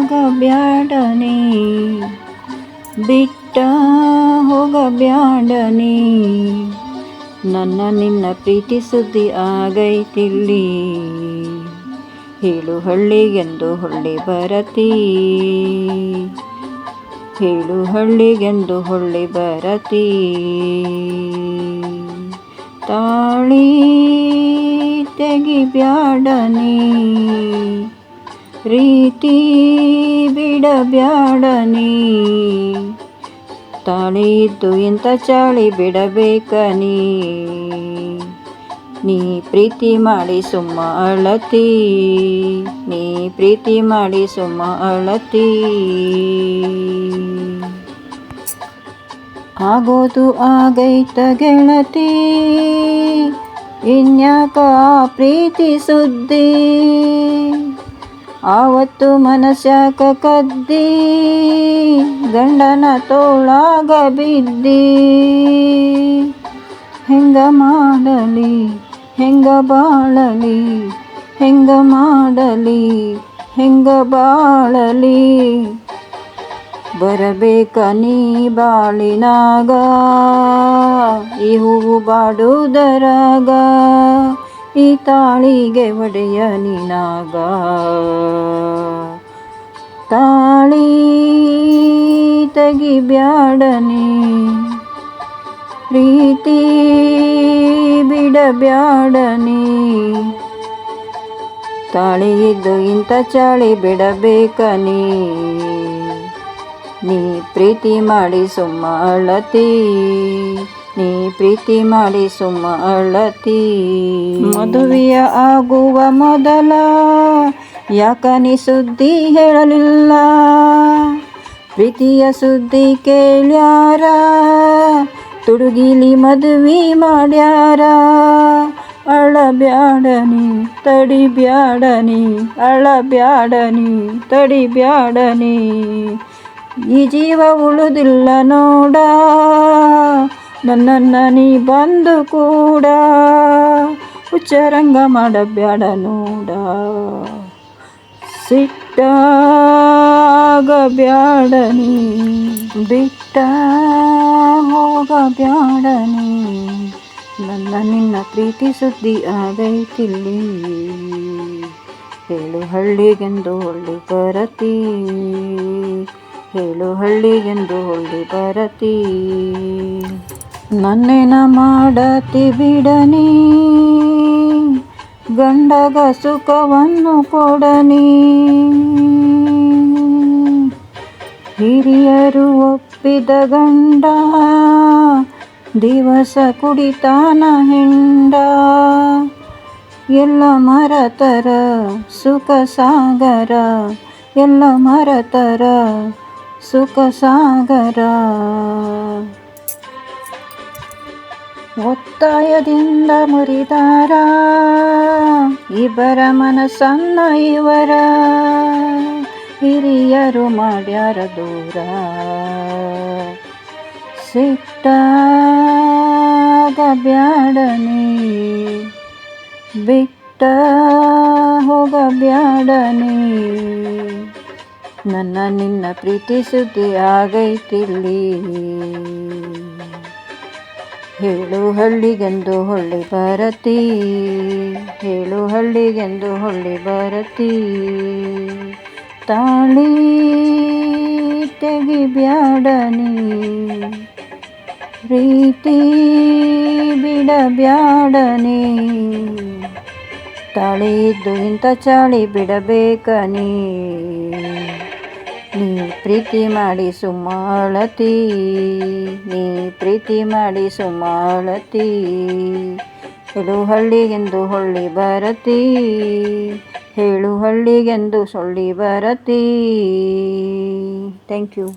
ಸಿಟ್ಟಾಗಬ್ಯಾಡನೆ ಬಿಟ್ಟ ಹೋಗಬ್ಯಾಡನೆ ನನ್ನ ನಿನ್ನ ಪ್ರೀತಿ ಸುದ್ದಿ ಆಗೈತಿಲ್ಲಿ ಹೇಳು ಹಳ್ಳಿಗೆಂದು ಹೊಳ್ಳಿ ಬರತಿ ಹೇಳು ಹಳ್ಳಿಗೆಂದು ಹೊಳ್ಳಿ ಬರತಿ ತಾಳಿ ತೆಗಿಬ್ಯಾಡನೆ ರೀತಿ ಬಿಡಬ್ಯಾಡನೆ ತಾಳಿ ಇದ್ದು ಇಂಥ ಚಾಳಿ ಬಿಡಬೇಕನಿ ನೀ ಪ್ರೀತಿ ಮಾಡಿ ಸುಮ್ಮ ಅಳತಿ ನೀ ಪ್ರೀತಿ ಮಾಡಿ ಸುಮ್ಮ ಅಳತಿ ಆಗೋದು ಆಗೈತ ಗೆಳತಿ ಇನ್ಯಾಕ ಪ್ರೀತಿ ಸುದ್ದಿ ಆವತ್ತು ಮನಸ್ಯಾಕ ಕದ್ದಿ ಗಂಡನ ತೋಳಾಗ ಬಿದ್ದಿ ಹೆಂಗ ಮಾಡಲಿ ಹೆಂಗ ಬಾಳಲಿ ಹೆಂಗ ಮಾಡಲಿ ಹೆಂಗ ಬಾಳಲಿ ಬರಬೇಕ ನೀ ಬಾಳಿನಾಗ ಈ ಹೂವು ಬಾಡುವುದರಾಗ ಈ ತಾಳಿಗೆ ಒಡೆಯ ನಿನಾಗ ತಾಳಿ ತೆಗಿಬ್ಯಾಡನೆ ಪ್ರೀತಿ ಬಿಡಬ್ಯಾಡನೆ ತಾಳಿ ಇದ್ದು ಇಂಥ ಚಾಳಿ ಬಿಡಬೇಕನಿ ನೀ ಪ್ರೀತಿ ಮಾಡಿ ಸುಮ್ಮ ಅಳತಿ ನೀ ಪ್ರೀತಿ ಮಾಡಿ ಸುಮ್ಮ ಅಳತಿ ಮದುವೆಯ ಆಗುವ ಮೊದಲ ಯಾಕ ನೀ ಸುದ್ದಿ ಹೇಳಲಿಲ್ಲ ಪ್ರೀತಿಯ ಸುದ್ದಿ ಕೇಳ್ಯಾರ ತುಡುಗಿಲಿ ಮದುವೆ ಮಾಡ್ಯಾರ ಅಳಬ್ಯಾಡನಿ ತಡಿಬ್ಯಾಡನಿ ಅಳಬ್ಯಾಡನಿ ತಡಿಬ್ಯಾಡನಿ ಈ ಜೀವ ಉಳುದಿಲ್ಲ ನೋಡ ನನ್ನನ್ನ ನೀ ಬಂದು ಕೂಡ ಹುಚ್ಚರಂಗ ಮಾಡಬ್ಯಾಡ ನೋಡ ಸಿಟ್ಟಾಗಬ್ಯಾಡನಿ ಬಿಟ್ಟ ಹೋಗಬ್ಯಾಡನಿ ನನ್ನ ನಿನ್ನ ಪ್ರೀತಿ ಸುದ್ದಿ ಆಗೈತಿಲ್ಲಿ ಹೇಳು ಹಳ್ಳಿಗೆಂದು ಹೊಳ್ಳಿ ಬರತಿ ಹೇಳು ಹಳ್ಳಿಗೆಂದು ಹೊಳ್ಳಿ ಬರತಿ ನನ್ನೇನ ಮಾಡತಿ ಬಿಡನಿ ಗಂಡಗ ಸುಖವನ್ನು ಕೊಡನಿ ಹಿರಿಯರು ಒಪ್ಪಿದ ಗಂಡ ದಿವಸ ಕುಡಿತಾನ ಹೆಂಡ ಎಲ್ಲ ಮರತರ ಸುಖ ಸಾಗರ ಎಲ್ಲ ಮರತರ ಸುಖ ಸಾಗರ ಒತ್ತಾಯದಿಂದ ಮುರಿದಾರ ಇಬ್ಬರ ಮನಸ್ಸನ್ನ ಇವರ ಹಿರಿಯರು ಮಾಡ್ಯಾರ ದೂರ ಸಿಟ್ಟಾಗಬ್ಯಾಡನೆ ಬಿಟ್ಟ ಹೋಗಬ್ಯಾಡನೆ ನನ್ನ ನಿನ್ನ ಪ್ರೀತಿ ಸುದ್ದಿ ಆಗೈತಿಲ್ಲಿ ಹೇಳು ಹಳ್ಳಿಗೆಂದು ಹೊಳ್ಳಿ ಬರತಿ ಹೇಳು ಹಳ್ಳಿಗೆಂದು ಹೊಳ್ಳಿ ಬರತಿ ತಾಳಿ ತೆಗಿಬ್ಯಾಡನಿ ಪ್ರೀತಿ ಬಿಡಬ್ಯಾಡನಿ ತಾಳಿ ಇದ್ದು ಇಂಥ ಚಾಳಿ ಬಿಡಬೇಕನಿ ನೀ ಪ್ರೀತಿ ಮಾಡಿ ಸುಮ್ಮ ಅಳತಿ ನೀ ಪ್ರೀತಿ ಮಾಡಿ ಸುಮ್ಮ ಅಳತಿ ಹೇಳು ಹಳ್ಳಿಗೆಂದು ಹೊಳ್ಳಿ ಬರತಿ ಹೇಳು ಹಳ್ಳಿಗೆಂದು ಸೊಳ್ಳಿ ಬರತಿ ಥ್ಯಾಂಕ್ ಯು.